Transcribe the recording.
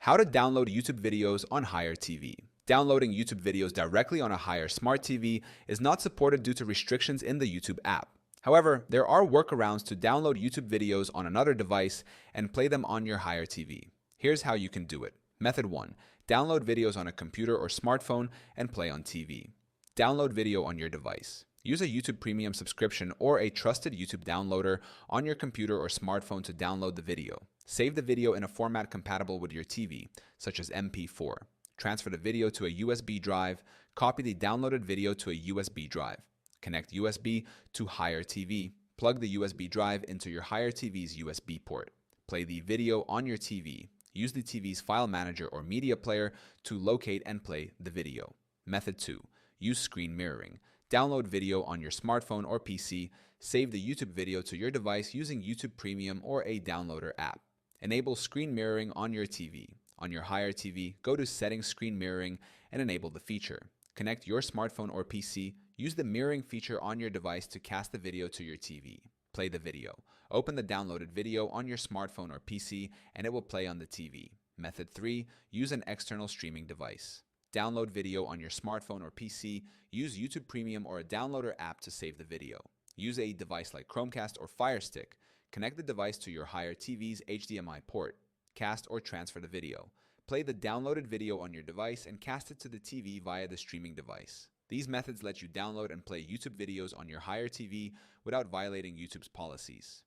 How to download YouTube videos on Hire TV. Downloading YouTube videos directly on a Hire Smart TV is not supported due to restrictions in the YouTube app. However, there are workarounds to download YouTube videos on another device and play them on your Hire TV. Here's how you can do it. Method 1. Download videos on a computer or smartphone and play on TV. Download video on your device. Use a YouTube Premium subscription or a trusted YouTube downloader on your computer or smartphone to download the video. Save the video in a format compatible with your TV, such as MP4. Transfer the video to a USB drive. Copy the downloaded video to a USB drive. Connect USB to Hire TV. Plug the USB drive into your Hire TV's USB port. Play the video on your TV. Use the TV's file manager or media player to locate and play the video. Method 2. Use screen mirroring. Download video on your smartphone or PC. Save the YouTube video to your device using YouTube Premium or a downloader app. Enable screen mirroring on your TV. On your Hire TV, go to Settings Screen Mirroring and enable the feature. Connect your smartphone or PC. Use the mirroring feature on your device to cast the video to your TV. Play the video. Open the downloaded video on your smartphone or PC and it will play on the TV. Method 3. Use an external streaming device. Download video on your smartphone or PC. Use YouTube Premium or a downloader app to save the video. Use a device like Chromecast or Fire Stick. Connect the device to your Hire TV's HDMI port. Cast or transfer the video. Play the downloaded video on your device and cast it to the TV via the streaming device. These methods let you download and play YouTube videos on your Hire TV without violating YouTube's policies.